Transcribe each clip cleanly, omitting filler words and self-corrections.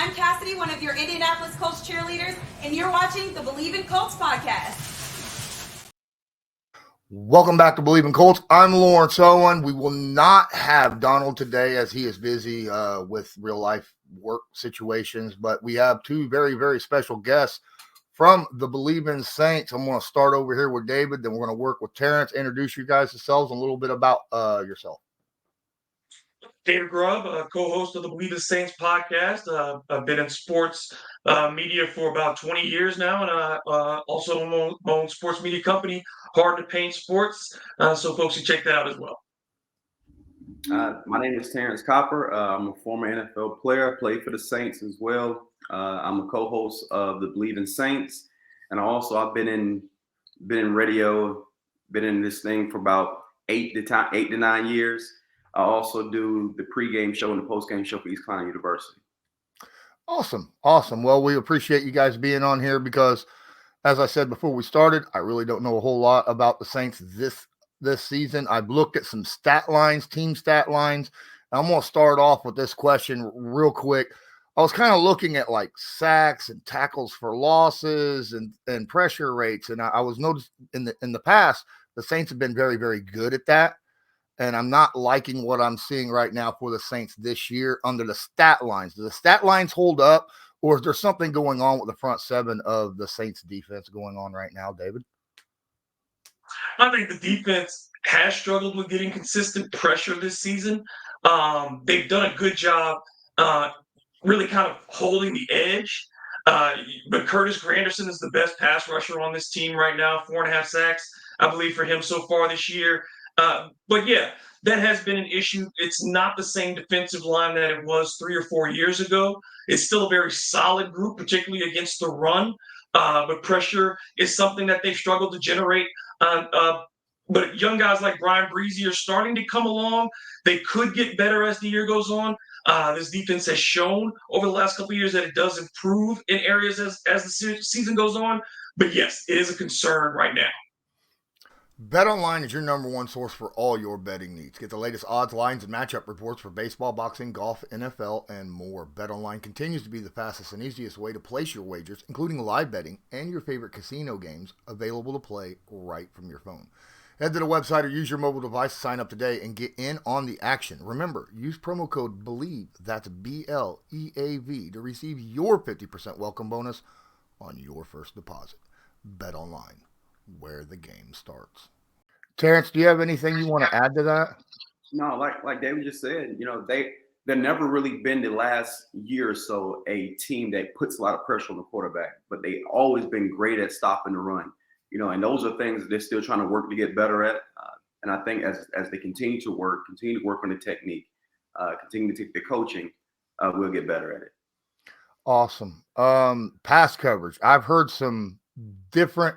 I'm Cassidy, one of your Indianapolis Colts cheerleaders, and you're watching the Bleav in Colts podcast. Welcome back to Bleav in Colts. I'm Lawrence Owen. We will not have Donald today as he is busy with real life work situations, but we have two very, very special guests from the Bleav in Saints. I'm going to start over here with David, then we're going to work with Terrance. Introduce you guys yourselves and a little bit about yourself. David Grubb, co-host of the Bleav in Saints podcast. I've been in sports media for about 20 years now, and also own my own sports media company, Hard to Paint Sports. So folks can check that out as well. My name is Terrance Copper. I'm a former NFL player. I played for the Saints as well. I'm a co-host of the Bleav in Saints, and I've been in radio, been in this thing for about 8 to 9 years. I also do the pregame show and the postgame show for East Carolina University. Awesome. Well, we appreciate you guys being on here because, as I said before we started, I really don't know a whole lot about the Saints this season. I've looked at some stat lines, team stat lines. I'm going to start off with this question real quick. I was kind of looking at like sacks and tackles for losses and pressure rates, and I was noticed in the past the Saints have been very, very good at that. And I'm not liking what I'm seeing right now for the Saints this year under the stat lines. Do the stat lines hold up, or is there something going on with the front seven of the Saints defense going on right now, David? I think the defense has struggled with getting consistent pressure this season. They've done a good job really kind of holding the edge. But Curtis Granderson is the best pass rusher on this team right now, 4.5 sacks, I Bleav, for him so far this year. But yeah, that has been an issue. It's not the same defensive line that it was 3 or 4 years ago. It's still a very solid group, particularly against the run. But pressure is something that they've struggled to generate. But young guys like Brian Breezy are starting to come along. They could get better as the year goes on. This defense has shown over the last couple of years that it does improve in areas as the season goes on. But yes, it is a concern right now. BetOnline is your number one source for all your betting needs. Get the latest odds, lines, and matchup reports for baseball, boxing, golf, NFL, and more. BetOnline continues to be the fastest and easiest way to place your wagers, including live betting and your favorite casino games, available to play right from your phone. Head to the website or use your mobile device to sign up today and get in on the action. Remember, use promo code BLEAV, that's BLEAV, to receive your 50% welcome bonus on your first deposit. BetOnline, where the game starts. Terrance, do you have anything you want to add to that? No, like David just said, they've never really been the last year or so a team that puts a lot of pressure on the quarterback, but they've always been great at stopping the run. And those are things that they're still trying to work to get better at. And I think as they continue to work on the technique, continue to take the coaching, we'll get better at it. Awesome. Pass coverage. I've heard some different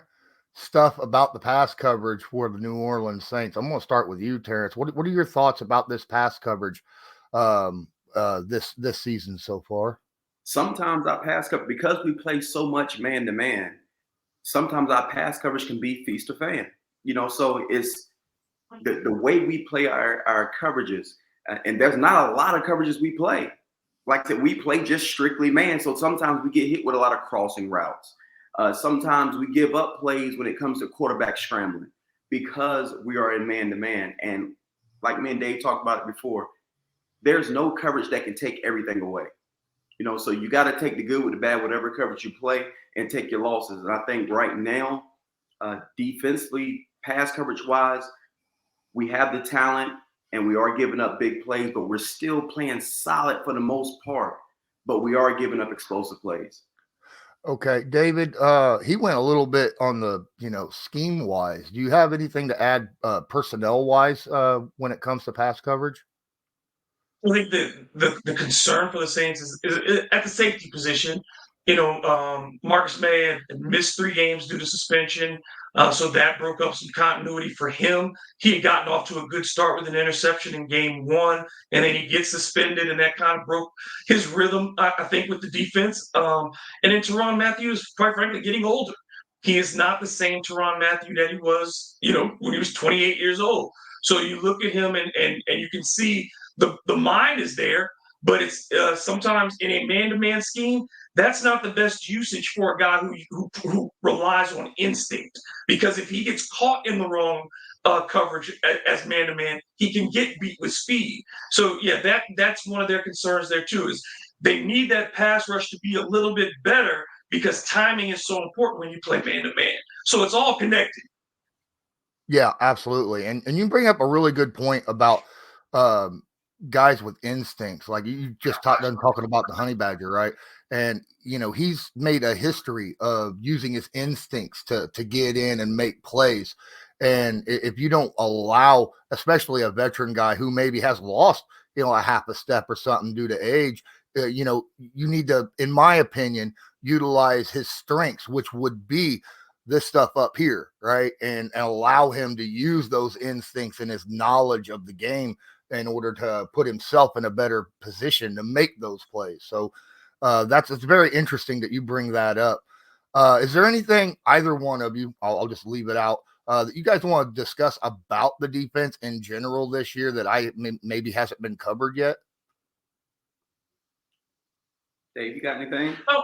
stuff about the pass coverage for the New Orleans Saints. I'm going to start with you, Terrance. What are your thoughts about this pass coverage this season so far? Sometimes our pass coverage, because we play so much man-to-man, sometimes our pass coverage can be feast or fan. So it's the way we play our coverages, and there's not a lot of coverages we play. Like that, we play just strictly man. So sometimes we get hit with a lot of crossing routes. Sometimes we give up plays when it comes to quarterback scrambling because we are in man-to-man. And like me and Dave talked about it before, there's no coverage that can take everything away. So you got to take the good with the bad, whatever coverage you play, and take your losses. And I think right now, defensively, pass coverage-wise, we have the talent and we are giving up big plays, but we're still playing solid for the most part, but we are giving up explosive plays. Okay, David, he went a little bit on the, scheme wise. Do you have anything to add personnel wise when it comes to pass coverage? I think the concern for the Saints is at the safety position. Marcus May had missed 3 games due to suspension, so that broke up some continuity for him. He had gotten off to a good start with an interception in game 1, and then he gets suspended, and that kind of broke his rhythm, I think, with the defense. And then Tyrann Mathieu is, quite frankly, getting older. He is not the same Tyrann Mathieu that he was, when he was 28 years old. So you look at him, and you can see the mind is there, But it's sometimes in a man-to-man scheme, that's not the best usage for a guy who relies on instinct. Because if he gets caught in the wrong coverage as man-to-man, he can get beat with speed. So yeah, that's one of their concerns there too. Is they need that pass rush to be a little bit better because timing is so important when you play man-to-man. So it's all connected. Yeah, absolutely. And you bring up a really good point about guys with instincts. Like you just done talking about the honey badger, right? And he's made a history of using his instincts to get in and make plays. And if you don't allow, especially a veteran guy who maybe has lost, a half a step or something due to age, you need to, in my opinion, utilize his strengths, which would be this stuff up here, right? And allow him to use those instincts and his knowledge of the game in order to put himself in a better position to make those plays. So it's very interesting that you bring that up. Is there anything either one of you, I'll just leave it out, that you guys want to discuss about the defense in general this year that maybe hasn't been covered yet? Dave, you got anything? Oh,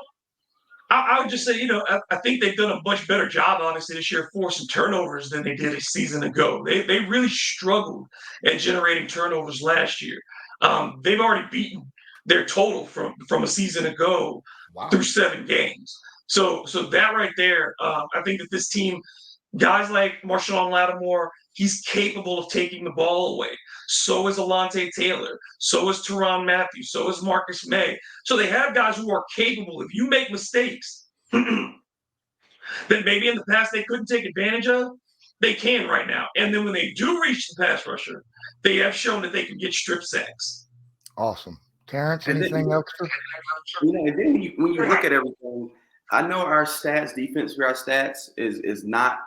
I would just say, I think they've done a much better job, obviously, this year forcing turnovers than they did a season ago. They really struggled at generating turnovers last year. They've already beaten their total from a season ago through 7 games. So that right there, I think that this team, guys like Marshawn Lattimore, he's capable of taking the ball away. So is Alontae Taylor. So is Tyrann Mathieu. So is Marcus May. So they have guys who are capable. If you make mistakes that maybe in the past they couldn't take advantage of, they can right now. And then when they do reach the pass rusher, they have shown that they can get strip sacks. Awesome. Terrance, anything else? And then when you look at everything, I know our stats, defense for our stats is not,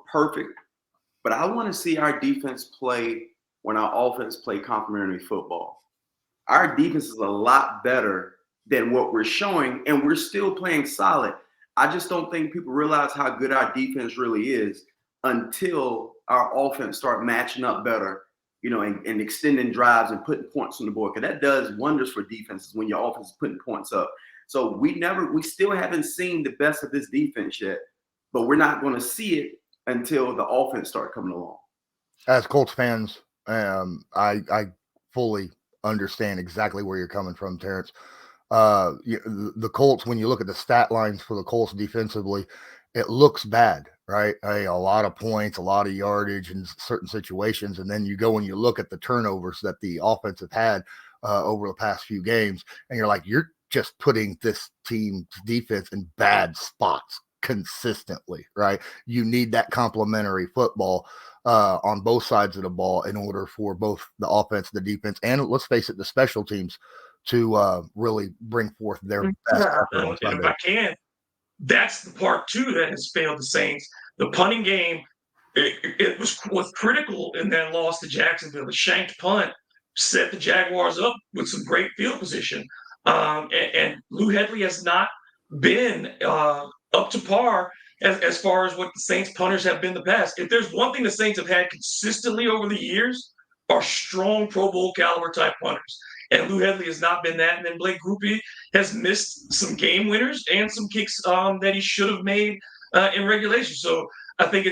perfect. But I want to see our defense play when our offense play complementary football. Our defense is a lot better than what we're showing, and we're still playing solid. I just don't think people realize how good our defense really is until our offense start matching up better, and extending drives and putting points on the board. Because that does wonders for defenses when your offense is putting points up. So we still haven't seen the best of this defense yet, but we're not going to see it until the offense start coming along. As Colts fans, I fully understand exactly where you're coming from, Terrance. The Colts, when you look at the stat lines for the Colts defensively, it looks bad, right? A lot of points, a lot of yardage in certain situations. And then you go and you look at the turnovers that the offense have had over the past few games, and you're like, you're just putting this team's defense in bad spots consistently, right? You need that complementary football on both sides of the ball in order for both the offense, the defense, and let's face it, the special teams to really bring forth their best. And if I can, that's the part too that has failed the Saints. The punting game, it was critical in that loss to Jacksonville. The shanked punt set the Jaguars up with some great field position. And Lou Hedley has not been up to par as far as what the Saints punters have been in the past. If there's one thing the Saints have had consistently over the years, are strong Pro Bowl caliber type punters. And Lou Hedley has not been that. And then Blake Grupe has missed some game winners and some kicks that he should have made in regulation. So I think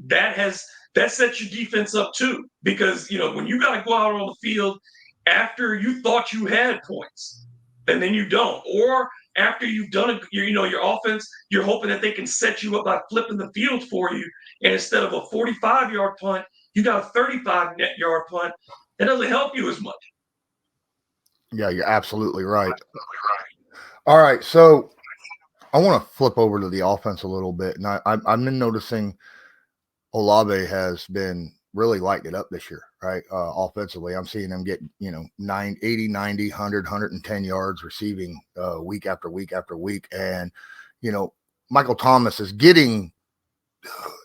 that sets your defense up too, because when you got to go out on the field after you thought you had points, and then you don't, or after you've done it, your offense, you're hoping that they can set you up by flipping the field for you, and instead of a 45-yard punt, you got a 35-yard punt. That doesn't help you as much. Yeah, you're absolutely right. All right, so I want to flip over to the offense a little bit, and I've been noticing Olave has been really lighting it up this year, right? Offensively, I'm seeing them get 80, 90, 100, 110 yards receiving week after week after week, and Michael Thomas is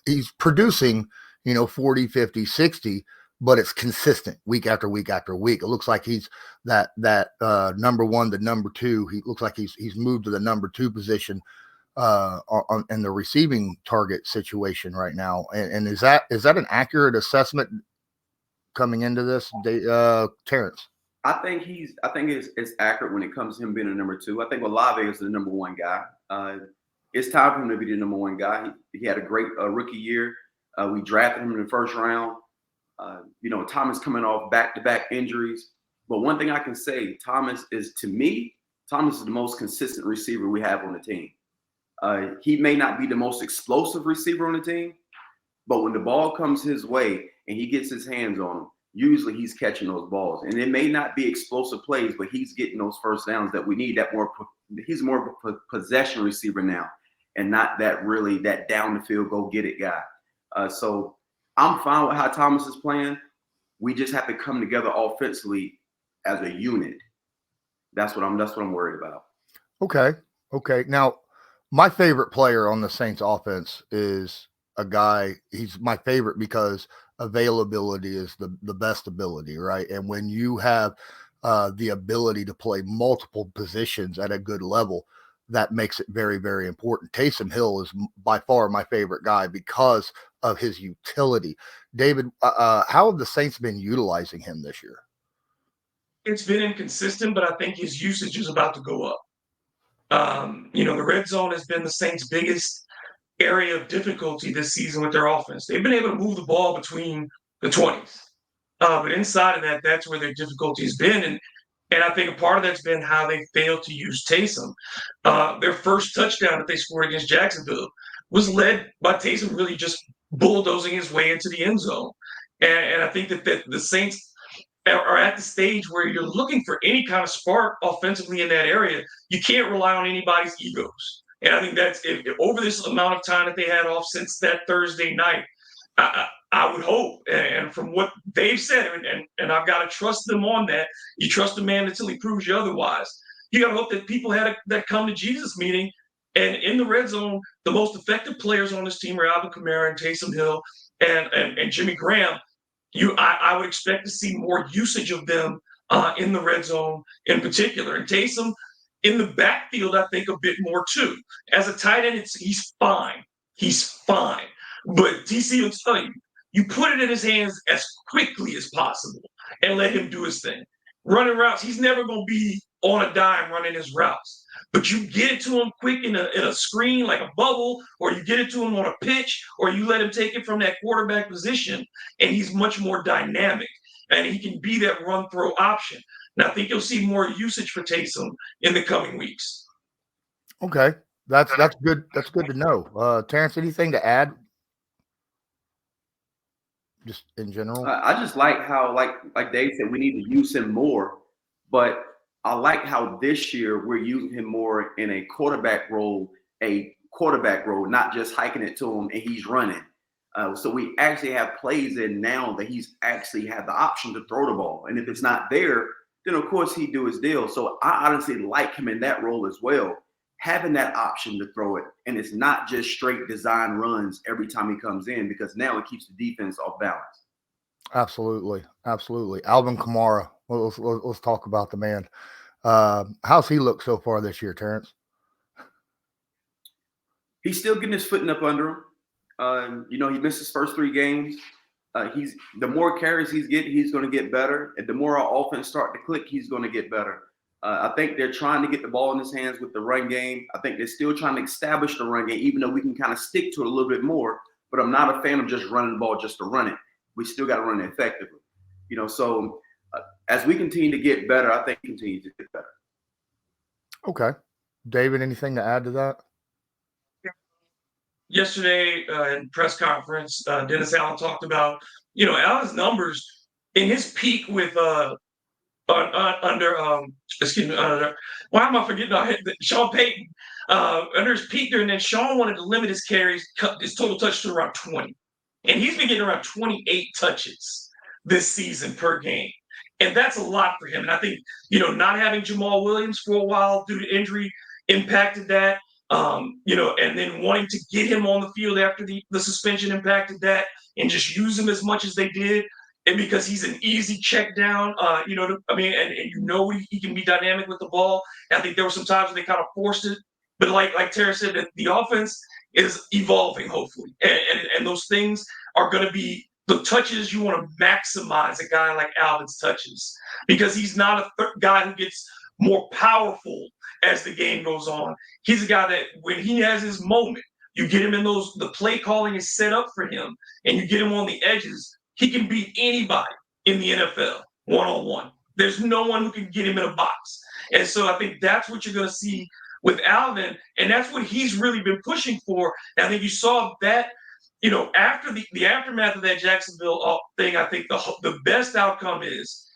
he's producing 40, 50, 60, but it's consistent week after week after week. It looks like he's that number one to number two. He looks like he's moved to the number 2 position in the receiving target situation right now. And is that an accurate assessment coming into this, Terrance? I think it's accurate when it comes to him being a number 2. I think Olave is the number 1 guy. It's time for him to be the number 1 guy. He had a great rookie year. We drafted him in the first round. Thomas coming off back-to-back injuries. But one thing I can say, Thomas is the most consistent receiver we have on the team. He may not be the most explosive receiver on the team, but when the ball comes his way and he gets his hands on them, usually he's catching those balls. And it may not be explosive plays, but he's getting those first downs that we need. He's more of a possession receiver now and not that down the field, go get it guy. So I'm fine with how Thomas is playing. We just have to come together offensively as a unit. That's what I'm worried about. Okay. Now, my favorite player on the Saints offense is a guy. He's my favorite because availability is the best ability, right? And when you have the ability to play multiple positions at a good level, that makes it very, very important. Taysom Hill is by far my favorite guy because of his utility. David, how have the Saints been utilizing him this year? It's been inconsistent, but I think his usage is about to go up. The red zone has been the Saints' biggest area of difficulty this season with their offense. They've been able to move the ball between the 20s. But inside of that, that's where their difficulty has been. And I think a part of that's been how they failed to use Taysom. Their first touchdown that they scored against Jacksonville was led by Taysom really just bulldozing his way into the end zone. And I think that the Saints are at the stage where you're looking for any kind of spark offensively in that area. You can't rely on anybody's egos. And I think that's if over this amount of time that they had off since that Thursday night, I would hope, and from what they've said, and I've got to trust them on that. You trust a man until he proves you otherwise. You got to hope that people had that come to Jesus meeting, and in the red zone, the most effective players on this team are Alvin Kamara and Taysom Hill and Jimmy Graham. I would expect to see more usage of them in the red zone in particular, and Taysom in the backfield, I think a bit more too. As a tight end, he's fine. He's fine. But TC will tell you, you put it in his hands as quickly as possible and let him do his thing. Running routes, he's never going to be on a dime running his routes. But you get it to him quick in a screen like a bubble, or you get it to him on a pitch, or you let him take it from that quarterback position, and he's much more dynamic. And he can be that run-throw option. And I think you'll see more usage for Taysom in the coming weeks. Okay. That's good. That's good to know. Terrance, anything to add? Just in general? I just like how, like Dave said, we need to use him more. But I like how this year we're using him more in a quarterback role, not just hiking it to him and he's running. So we actually have plays in now that he's actually had the option to throw the ball. And if it's not there, then of course he'd do his deal. So I honestly like him in that role as well, having that option to throw it. And it's not just straight design runs every time he comes in, because now it keeps the defense off balance. Absolutely. Alvin Kamara, let's talk about the man. How's he look so far this year, Terrance? He's still getting his footing up under him. He missed his first 3 games. The more carries he's getting, he's going to get better. And the more our offense start to click, he's going to get better. I think they're trying to get the ball in his hands with the run game. I think they're still trying to establish the run game, even though we can kind of stick to it a little bit more. But I'm not a fan of just running the ball just to run it. We still got to run it effectively. So as we continue to get better, I think we continue to get better. Okay. David, anything to add to that? Yesterday in press conference, Dennis Allen talked about, Allen's numbers in his peak with why am I forgetting Sean Payton under his peak there, and then Sean wanted to limit his carries, cut his total touch to around 20, and he's been getting around 28 touches this season per game, and that's a lot for him. And I think not having Jamal Williams for a while due to injury impacted that. And then wanting to get him on the field after the suspension impacted that, and just use him as much as they did. And because he's an easy check down, and he can be dynamic with the ball. And I think there were some times when they kind of forced it. But like Tara said, that the offense is evolving, hopefully. And those things are going to be the touches, you want to maximize a guy like Alvin's touches because he's not a guy who gets more powerful as the game goes on. He's a guy that when he has his moment, you get him in those, the play calling is set up for him, and you get him on the edges. He can beat anybody in the NFL one-on-one. There's no one who can get him in a box. And so I think that's what you're going to see with Alvin, and that's what he's really been pushing for. And I think you saw that, after the aftermath of that Jacksonville thing, I think the best outcome is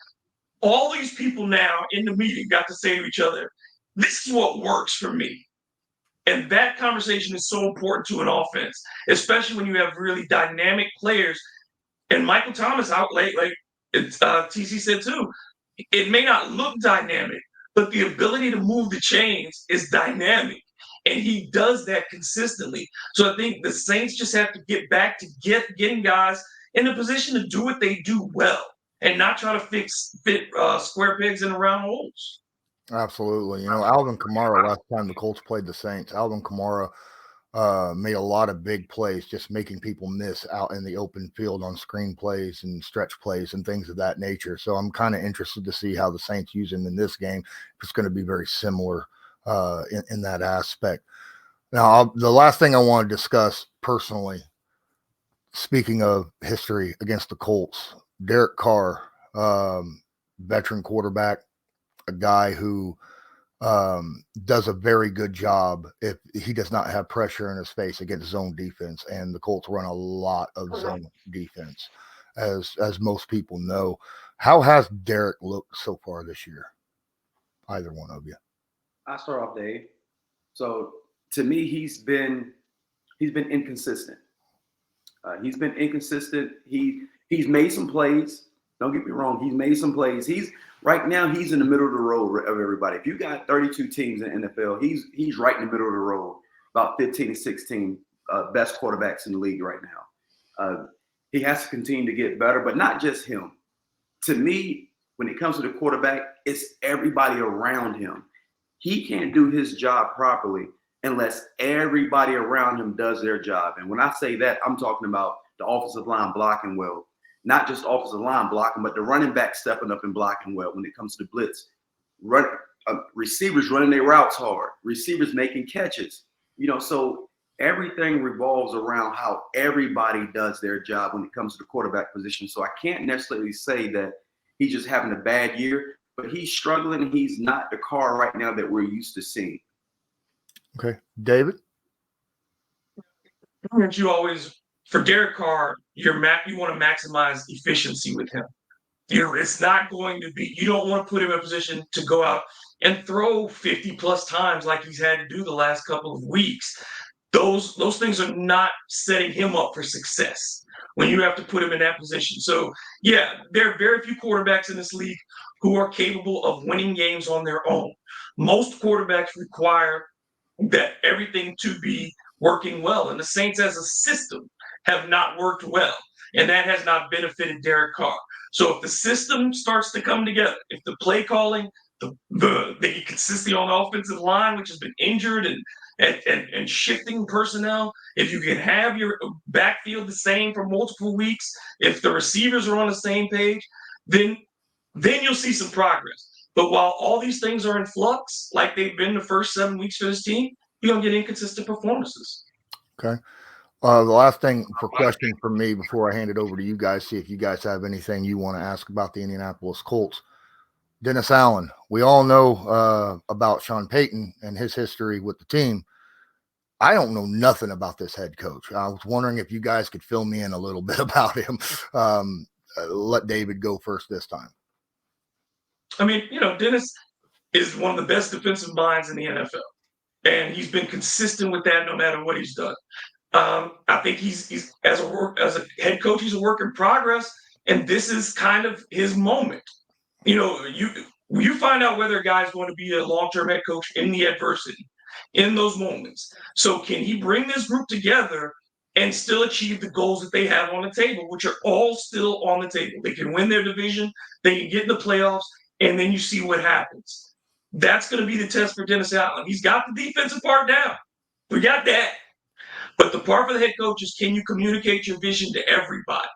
all these people now in the meeting got to say to each other, this is what works for me. And that conversation is so important to an offense, especially when you have really dynamic players. And Michael Thomas out late, like TC said too, it may not look dynamic, but the ability to move the chains is dynamic. And he does that consistently. So I think the Saints just have to get back to getting guys in a position to do what they do well and not try to fit square pegs in round holes. Absolutely. Alvin Kamara, last time the Colts played the Saints, Alvin Kamara made a lot of big plays, just making people miss out in the open field on screen plays and stretch plays and things of that nature. So I'm kind of interested to see how the Saints use him in this game. It's going to be very similar in that aspect. Now, the last thing I want to discuss personally, speaking of history against the Colts, Derek Carr, veteran quarterback, a guy who does a very good job if he does not have pressure in his face against zone defense. And the Colts run a lot of zone defense, as most people know. How has Derek looked so far this year? Either one of you. I start off, Dave. So to me, he's been inconsistent. He's been inconsistent. He's made some plays. Don't get me wrong. He's made some plays. Right now, he's in the middle of the road of everybody. If you got 32 teams in the NFL, he's right in the middle of the road, about 15 to 16 best quarterbacks in the league right now. He has to continue to get better, but not just him. To me, when it comes to the quarterback, it's everybody around him. He can't do his job properly unless everybody around him does their job. And when I say that, I'm talking about the offensive line blocking well. Not just offensive line blocking, but the running back stepping up and blocking well when it comes to the blitz. Receivers running their routes hard. Receivers making catches. So everything revolves around how everybody does their job when it comes to the quarterback position. So I can't necessarily say that he's just having a bad year, but he's struggling. He's not the Carr right now that we're used to seeing. Okay. David? Aren't you always, for Derek Carr, you want to maximize efficiency with him. It's not going to be, you don't want to put him in a position to go out and throw 50 plus times like he's had to do the last couple of weeks. Those things are not setting him up for success when you have to put him in that position. So, yeah, there are very few quarterbacks in this league who are capable of winning games on their own. Most quarterbacks require that everything to be working well. And the Saints as a system have not worked well. And that has not benefited Derek Carr. So if the system starts to come together, if the play calling, the consistency on the offensive line, which has been injured and shifting personnel, if you can have your backfield the same for multiple weeks, if the receivers are on the same page, then you'll see some progress. But while all these things are in flux, like they've been the first 7 weeks for this team, you're going to get inconsistent performances. Okay. The last thing for question from me before I hand it over to you guys, see if you guys have anything you want to ask about the Indianapolis Colts. Dennis Allen, we all know about Sean Payton and his history with the team. I don't know nothing about this head coach. I was wondering if you guys could fill me in a little bit about him. Let David go first this time. I mean, Dennis is one of the best defensive minds in the NFL. And he's been consistent with that no matter what he's done. I think he's as a head coach, he's a work in progress, and this is kind of his moment. You find out whether a guy's going to be a long-term head coach in the adversity, in those moments. So can he bring this group together and still achieve the goals that they have on the table, which are all still on the table? They can win their division, they can get in the playoffs, and then you see what happens. That's going to be the test for Dennis Allen. He's got the defensive part down. We got that. But the part for the head coach is, can you communicate your vision to everybody?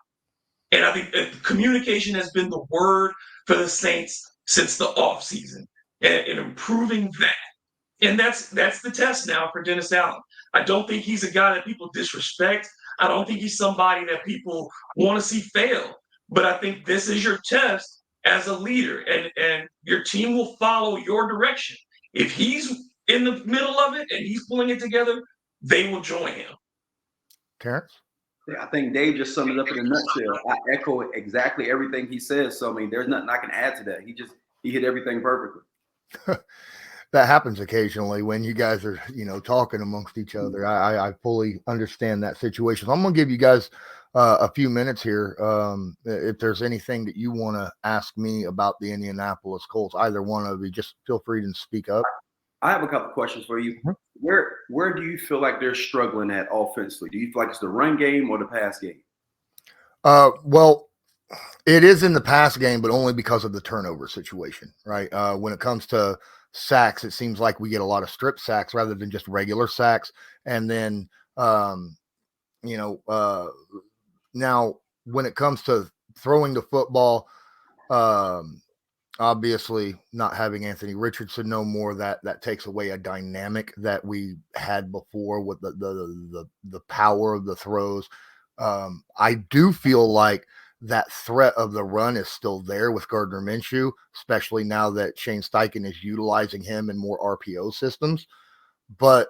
And I think communication has been the word for the Saints since the offseason, and improving that. And that's the test now for Dennis Allen. I don't think he's a guy that people disrespect. I don't think he's somebody that people want to see fail. But I think this is your test as a leader, and your team will follow your direction. If he's in the middle of it and he's pulling it together, they will join him. Terrance? Yeah, I think Dave just summed it up in a nutshell. I echo exactly everything he says. So I mean, there's nothing I can add to that. He hit everything perfectly. That happens occasionally when you guys are, talking amongst each other. I fully understand that situation. So I'm going to give you guys a few minutes here. If there's anything that you want to ask me about the Indianapolis Colts, either one of you, just feel free to speak up. I have a couple questions for you. Mhm. Where do you feel like they're struggling at offensively? Do you feel like it's the run game or the pass game? Well, it is in the pass game, but only because of the turnover situation, right? When it comes to sacks, it seems like we get a lot of strip sacks rather than just regular sacks. And then, now when it comes to throwing the football, obviously not having Anthony Richardson no more, that takes away a dynamic that we had before with the power of the throws. I do feel like that threat of the run is still there with Gardner Minshew, especially now that Shane Steichen is utilizing him in more RPO systems. But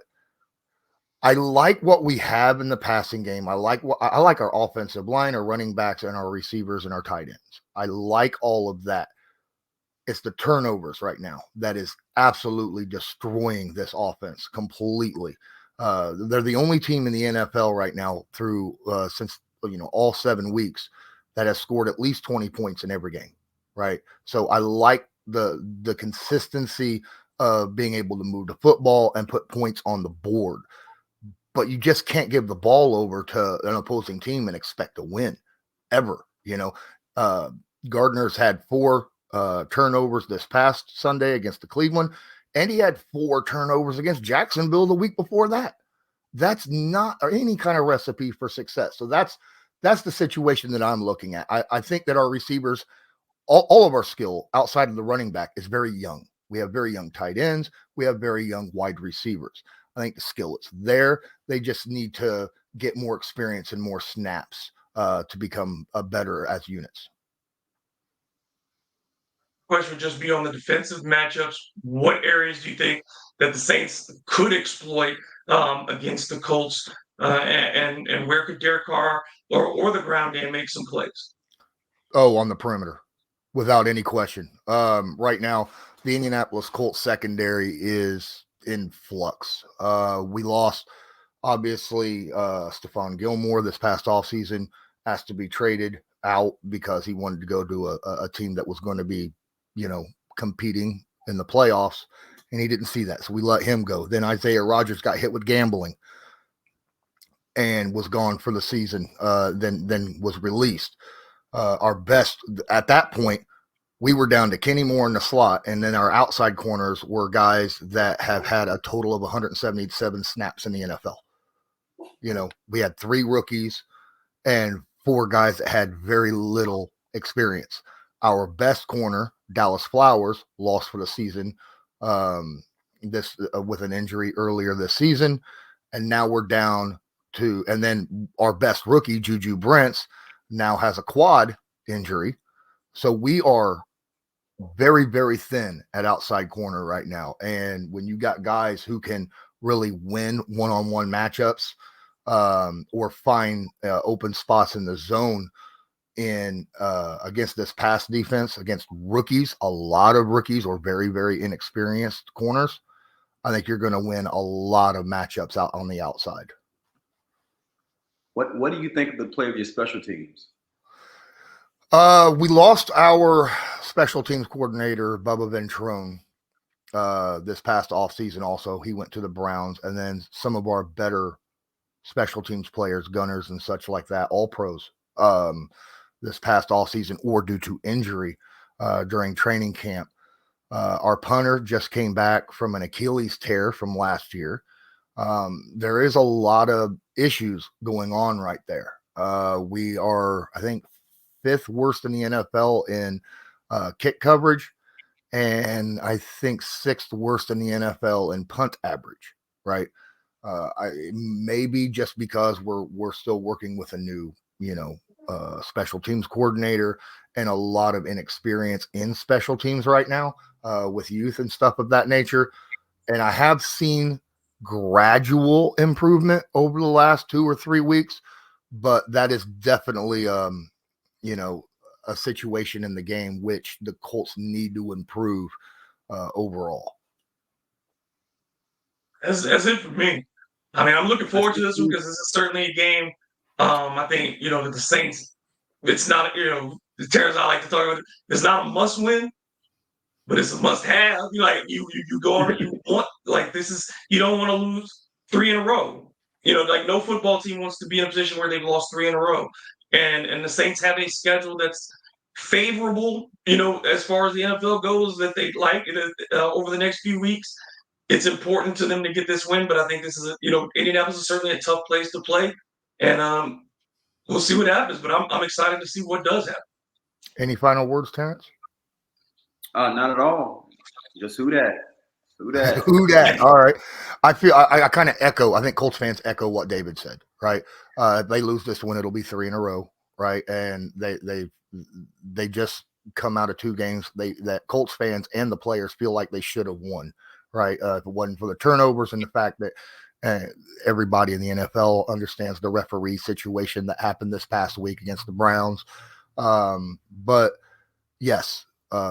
I like what we have in the passing game. I like our offensive line, our running backs, and our receivers and our tight ends. I like all of that. It's the turnovers right now that is absolutely destroying this offense completely. They're the only team in the NFL right now through since all 7 weeks that has scored at least 20 points in every game, right? So I like the consistency of being able to move the football and put points on the board. But you just can't give the ball over to an opposing team and expect to win ever. Gardner's had 4 turnovers this past Sunday against the Cleveland, and he had 4 turnovers against Jacksonville the week before that. That's not any kind of recipe for success. So that's the situation that I'm looking at. I think that our receivers, all of our skill outside of the running back is very young. We have very young tight ends. We have very young wide receivers. I think the skill is there. They just need to get more experience and more snaps to become better as units. Question would just be on the defensive matchups. What areas do you think that the Saints could exploit against the Colts? And where could Derek Carr or the ground game make some plays? Oh, on the perimeter, without any question. Right now, the Indianapolis Colts secondary is in flux. We lost, obviously, Stephon Gilmore this past offseason, asked to be traded out because he wanted to go to a team that was going to be, competing in the playoffs, and he didn't see that. So we let him go. Then Isaiah Rodgers got hit with gambling and was gone for the season, then was released. Our best at that point, we were down to Kenny Moore in the slot, and then our outside corners were guys that have had a total of 177 snaps in the NFL. We had 3 rookies and 4 guys that had very little experience. Our best corner, Dallas Flowers, lost for the season with an injury earlier this season, and now we're down to, and then our best rookie, Juju Brents, now has a quad injury. So we are very, very thin at outside corner right now. And when you got guys who can really win one-on-one matchups or find open spots in the zone against this pass defense, against rookies, a lot of rookies or very, very inexperienced corners, I think you're going to win a lot of matchups out on the outside. What do you think of the play of your special teams? We lost our special teams coordinator, Bubba Ventrone, this past offseason also. He went to the Browns, and then some of our better special teams players, gunners and such like that, all pros, this past offseason or due to injury during training camp. Our punter just came back from an Achilles tear from last year. There is a lot of issues going on right there. We are, I think, 5th worst in the NFL in kick coverage, and I think 6th worst in the NFL in punt average, right? Maybe just because we're still working with a new, special teams coordinator and a lot of inexperience in special teams right now with youth and stuff of that nature. And I have seen gradual improvement over the last 2 or 3 weeks, but that is definitely, a situation in the game which the Colts need to improve overall. That's it for me. I mean, I'm looking forward to this one because this is certainly a game. I think, that the Saints, it's not, the Terrance I like to talk about, it's not a must win, but it's a must have. You go on, you want, this is, you don't want to lose 3 in a row. No football team wants to be in a position where they've lost 3 in a row. And the Saints have a schedule that's favorable, as far as the NFL goes, that they like over the next few weeks. It's important to them to get this win, but I think this is Indianapolis is certainly a tough place to play, and we'll see what happens. But I'm excited to see what does happen. Any final words, Terrance? Not at all. Just who that? Who that? All right. I feel I kind of echo. I think Colts fans echo what David said. Right? If they lose this one, it'll be 3 in a row. Right? And they just come out of 2 games that Colts fans and the players feel like they should have won. Right. If it wasn't for the turnovers and the fact that everybody in the NFL understands the referee situation that happened this past week against the Browns. But yes,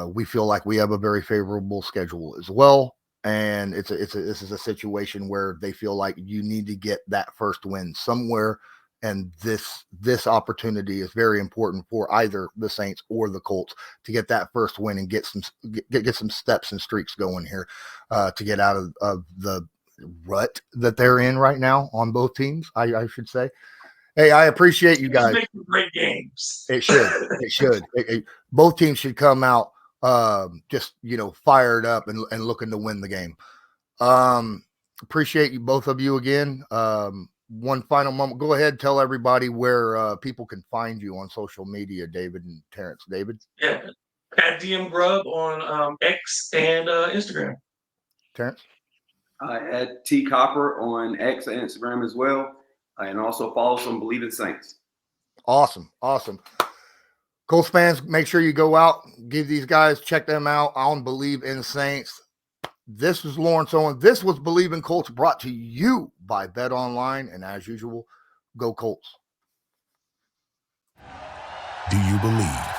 we feel like we have a very favorable schedule as well. And this is a situation where they feel like you need to get that first win somewhere. And this opportunity is very important for either the Saints or the Colts to get that first win and get some steps and streaks going here to get out of the rut that they're in right now on both teams, I should say. Hey, I appreciate you guys. Making great games. It should. Both teams should come out just fired up and looking to win the game. Appreciate you, both of you again. One final moment. Go ahead, tell everybody where people can find you on social media, David and Terrance. David? Yeah, at DM Grubb on X and Instagram. Terrance? At T Copper on X and Instagram as well. And also follow us on Bleav in Saints. Awesome. Colts fans, make sure you go out, give these guys, check them out on Bleav in Saints. This is Lawrence Owen. This was Bleav in Colts, brought to you by Bet Online. And as usual, go Colts. Do you believe?